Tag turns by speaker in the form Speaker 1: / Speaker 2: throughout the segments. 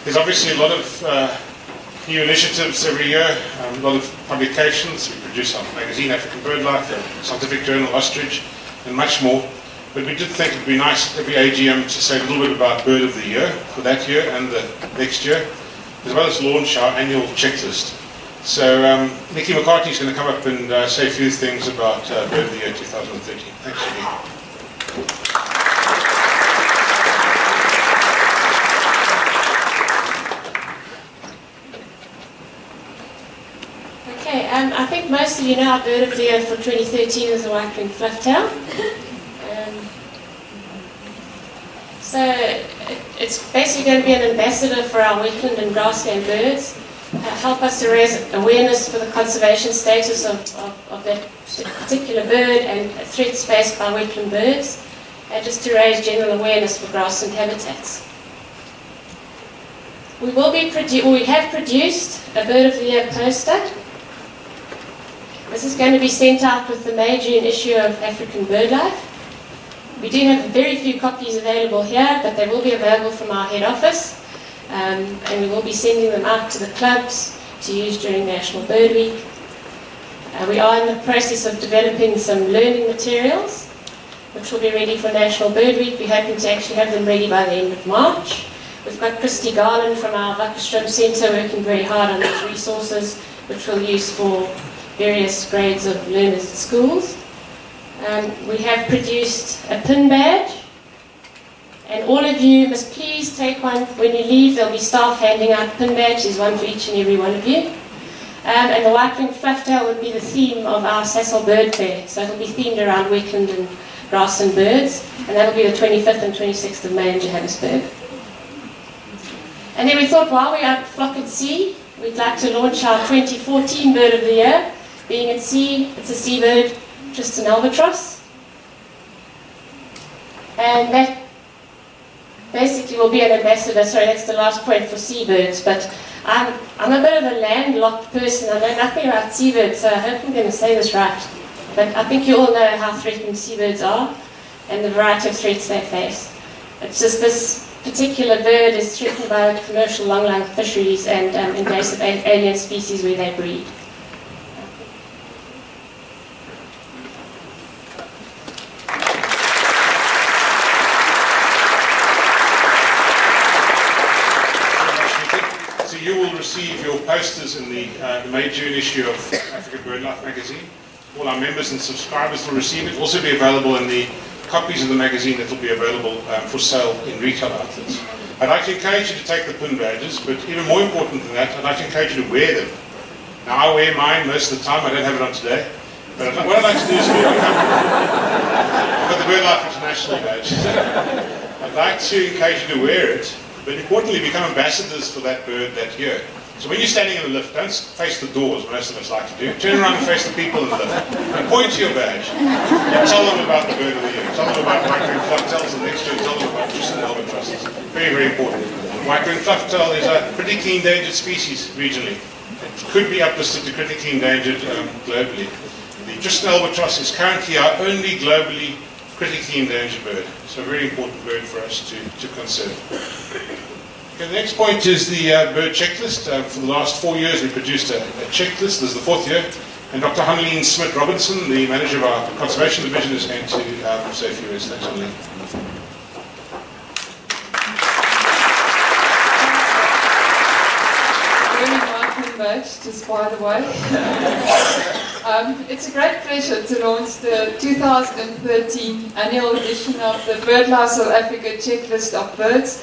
Speaker 1: There's obviously a lot of new initiatives every year, a lot of publications. We produce our magazine, African BirdLife, a scientific journal, Ostrich, and much more. But we did think it would be nice every AGM to say a little bit about Bird of the Year for that year and the next year, as well as launch our annual checklist. So Nikki McCarthy is going to come up and say a few things about Bird of the Year 2013. Thanks, Nikki.
Speaker 2: Okay, I think most of you know our Bird of the Year for 2013 is the white-winged flufftail. So it's basically going to be an ambassador for our wetland and grassland birds, help us to raise awareness for the conservation status of that particular bird and threats faced by wetland birds, and just to raise general awareness for grassland habitats. We have produced a Bird of the Year poster. This is going to be sent out with the May June issue of African BirdLife. We do have very few copies available here, but they will be available from our head office, and we will be sending them out to the clubs to use during National Bird Week. We are in the process of developing some learning materials, which will be ready for National Bird Week. We're hoping to actually have them ready by the end of March. We've got Christy Garland from our Wackerstrom Centre working very hard on these resources, which we'll use for various grades of learners at schools. We have produced a pin badge, and all of you must please take one when you leave. There'll be staff handing out pin badges, one for each and every one of you. And the white-winged flufftail would be the theme of our Sasol Bird Fair, so it'll be themed around wetland and grassland birds, and that'll be the 25th and 26th of May in Johannesburg. And then we thought, while we're at Flock at Sea, we'd like to launch our 2014 Bird of the Year. Being at sea, it's a seabird, just an albatross. And that basically will be an ambassador. Sorry, that's the last point for seabirds, but I'm a bit of a landlocked person. I know nothing about seabirds, so I hope I'm going to say this right. But I think you all know how threatened seabirds are and the variety of threats they face. It's just this particular bird is threatened by commercial longline fisheries and invasive alien species where they breed.
Speaker 1: You will receive your posters in the May-June issue of African BirdLife magazine. All our members and subscribers will receive it. It will also be available in the copies of the magazine that will be available for sale in retail outlets. I'd like to encourage you to take the pin badges, but even more important than that, I'd like to encourage you to wear them. Now, I wear mine most of the time. I don't have it on today. But what I'd like to do is wear it. I've got the BirdLife International badge. I'd like to encourage you to wear it, but importantly, become ambassadors for that bird that year. So when you're standing in the lift, don't face the doors, most of us like to do. Turn around and face the people in the lift. And point to your badge. And tell them about the Bird of the Year. Tell them about white-winged flufftails, and next year tell them about fish and albatrosses. Very, very important. White-winged flufftail is a critically endangered species regionally. It could be uplisted to critically endangered globally. The Tristan albatross is currently our only globally critically endangered bird. So a very important bird for us to conserve. Okay, the next point is the bird checklist. For the last 4 years we produced a checklist. This is the 4th year. And Dr. Hanneleen Smit-Robinson, the manager of our conservation division, is going to say a few words. Thanks, Hanneleen.
Speaker 3: Just by the way. It's a great pleasure to launch the 2013 annual edition of the BirdLife South Africa checklist of birds.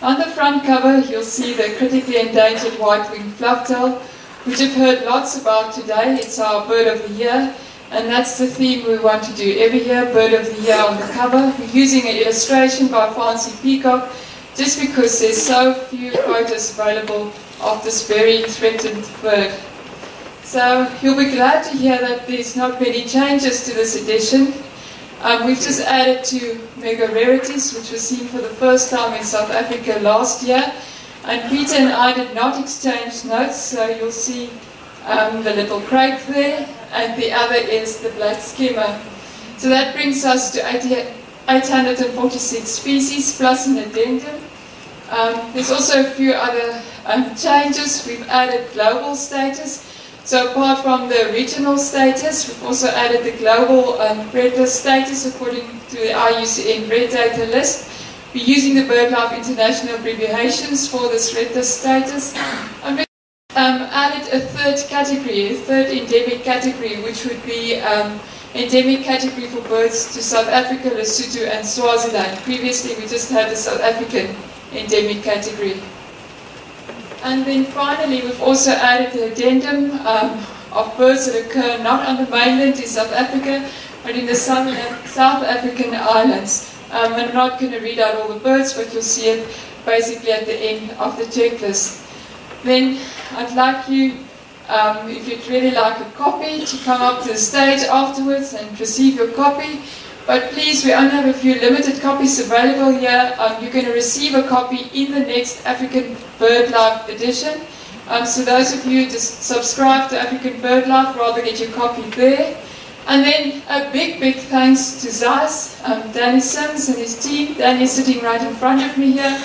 Speaker 3: On the front cover you'll see the critically endangered white-winged flufftail, which you've heard lots about today. It's our Bird of the Year, and that's the theme we want to do every year, Bird of the Year on the cover. We're using an illustration by Fancy Peacock, just because there's so few photos available of this very threatened bird. So you'll be glad to hear that there's not many changes to this edition. We've just added 2 mega rarities, which were seen for the first time in South Africa last year. And Peter and I did not exchange notes, so you'll see the little crake there, and the other is the black skimmer. So that brings us to 846 species plus an addendum. There's also a few other changes. We've added global status. So apart from the regional status, we've also added the global red list status according to the IUCN red data list. We're using the BirdLife International abbreviations for this red list status. And we added a third category, a third endemic category, which would be endemic category for birds to South Africa, Lesotho and Swaziland. Previously we just had the South African endemic category. And then finally we've also added the addendum of birds that occur not on the mainland in South Africa, but in the South African islands. I'm not going to read out all the birds, but you'll see it basically at the end of the checklist. Then I'd like you, if you'd really like a copy, to come up to the stage afterwards and receive your copy. But please, we only have a few limited copies available here. You're going to receive a copy in the next African BirdLife edition. So those of you who just subscribe to African BirdLife, rather get your copy there. And then a big thanks to Zais, Danny Sims and his team. Danny is sitting right in front of me here,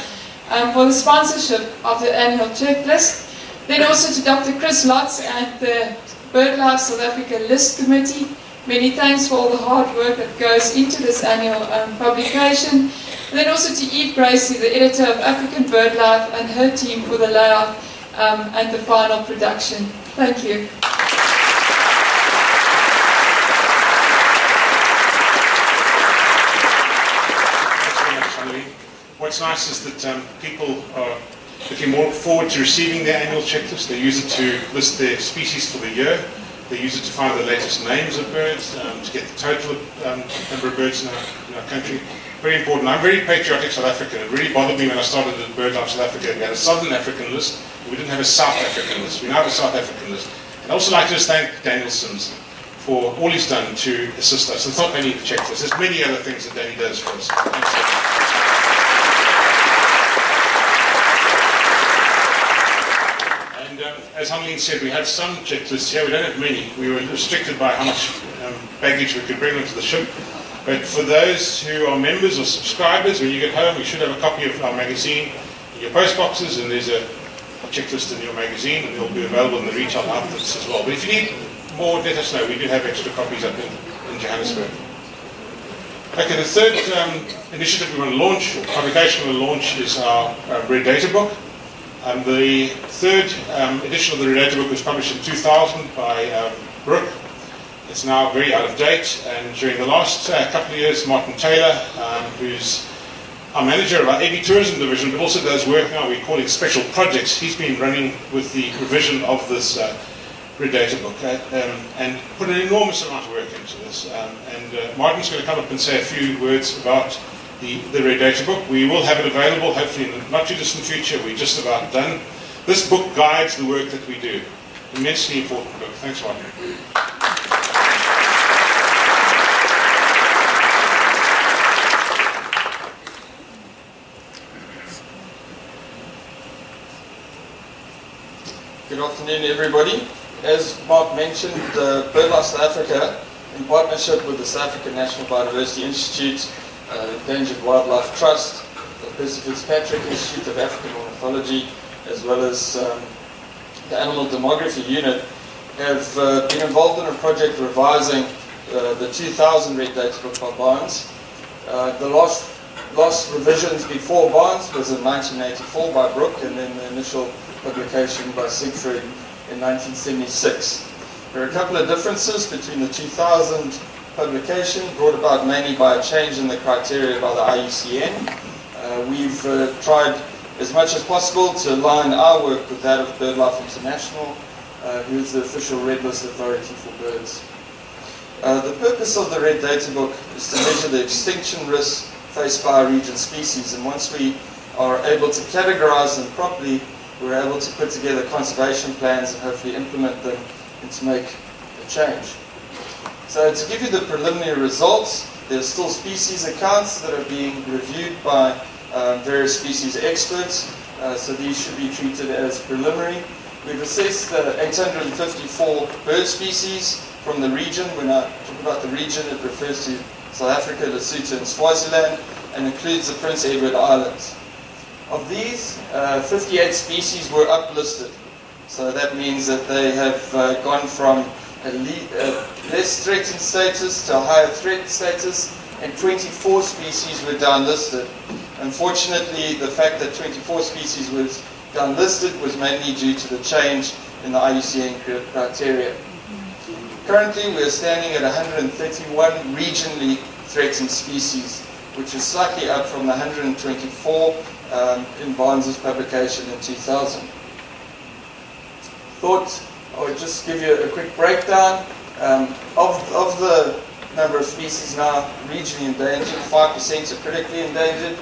Speaker 3: for the sponsorship of the annual checklist. Then also to Dr. Chris Lotz and the BirdLife South Africa List Committee. Many thanks for all the hard work that goes into this annual publication. And then also to Eve Gracie, the editor of African BirdLife, and her team for the layout and the final production. Thank you.
Speaker 1: What's nice is that people are looking more forward to receiving their annual checklist. They use it to list their species for the year. They use it to find the latest names of birds, to get the total number of birds in our country. Very important. I'm very patriotic South African. It really bothered me when I started at BirdLife South Africa. We had a Southern African list, but we didn't have a South African list. We now have a South African list. And I'd also like to just thank Daniel Sims for all he's done to assist us. It's not only the checklist, there's many other things that Danny does for us. Thanks so much. As Hanlene said, we had some checklists here. We don't have many. We were restricted by how much baggage we could bring onto the ship. But for those who are members or subscribers, when you get home, you should have a copy of our magazine in your post boxes, and there's a checklist in your magazine, and it'll be available in the retail outlets as well. But if you need more, let us know. We do have extra copies up in Johannesburg. Okay, the third initiative we want to launch, or publication we want to launch, is our Red Data book. The third edition of the Red Data book was published in 2000 by Brooke. It's now very out of date, and during the last couple of years, Martin Taylor, who's our manager of our AV tourism division, but also does work now, we call it special projects. He's been running with the revision of this Red Data book and put an enormous amount of work into this. Martin's going to come up and say a few words about the Red Data book. We will have it available, hopefully in the not too distant future. We're just about done. This book guides the work that we do. Immensely important book. Thanks, Martin.
Speaker 4: Good afternoon, everybody. As Mark mentioned, BirdLife South Africa, in partnership with the South African National Biodiversity Institute, Endangered Wildlife Trust, the Percy Fitzpatrick Institute of African Ornithology, as well as the Animal Demography Unit, have been involved in a project revising the 2000 Red Data book by Barnes. The last revisions before Barnes was in 1984 by Brooke, and then the initial publication by Siegfried in 1976. There are a couple of differences between the 2000 publication, brought about mainly by a change in the criteria by the IUCN. We've tried as much as possible to align our work with that of BirdLife International, who is the official Red List authority for birds. The purpose of the Red Data book is to measure the extinction risks faced by our region species, and once we are able to categorize them properly, we're able to put together conservation plans and hopefully implement them and to make a change. So to give you the preliminary results, there's still species accounts that are being reviewed by various species experts, so these should be treated as preliminary. We've assessed 854 bird species from the region. When I talk about the region, it refers to South Africa, Lesotho and Swaziland, and includes the Prince Edward Islands. Of these, 58 species were uplisted. So that means that they have gone from a less threatened status to a higher threat status, and 24 species were downlisted. Unfortunately, the fact that 24 species was downlisted was mainly due to the change in the IUCN criteria. Currently, we are standing at 131 regionally threatened species, which is slightly up from the 124 in Barnes's publication in 2000. Thought I would just give you a quick breakdown of the number of species now regionally endangered. 5% are critically endangered.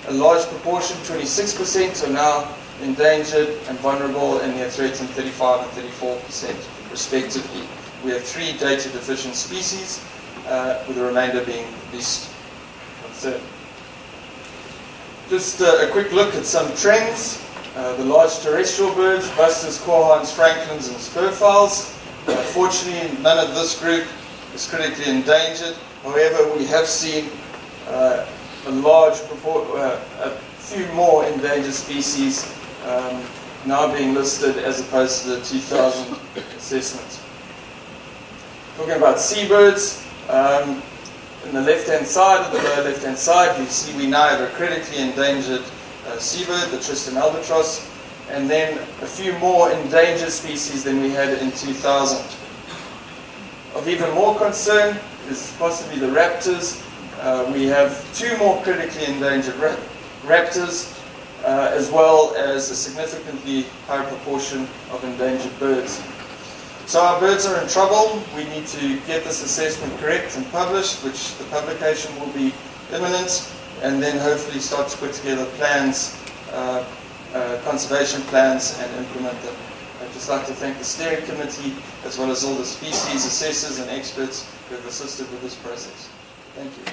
Speaker 4: A large proportion, 26%, are now endangered and vulnerable, and near threatened, 35 and 34% respectively. We have 3 data deficient species, with the remainder being least concerned. Just a quick look at some trends. The large terrestrial birds, busters, quahorns, franklins, and spurfowls. Fortunately, none of this group is critically endangered. However, we have seen a few more endangered species now being listed as opposed to the 2000 assessment. Talking about seabirds, in the left-hand side, of the lower left-hand side, you see we now have a critically endangered seabird, the Tristan albatross, and then a few more endangered species than we had in 2000. Of even more concern is possibly the raptors. We have 2 more critically endangered raptors, as well as a significantly higher proportion of endangered birds. So our birds are in trouble. We need to get this assessment correct and published, which the publication will be imminent, and then hopefully start to put together plans, conservation plans, and implement them. I'd just like to thank the steering committee, as well as all the species assessors and experts who have assisted with this process. Thank you.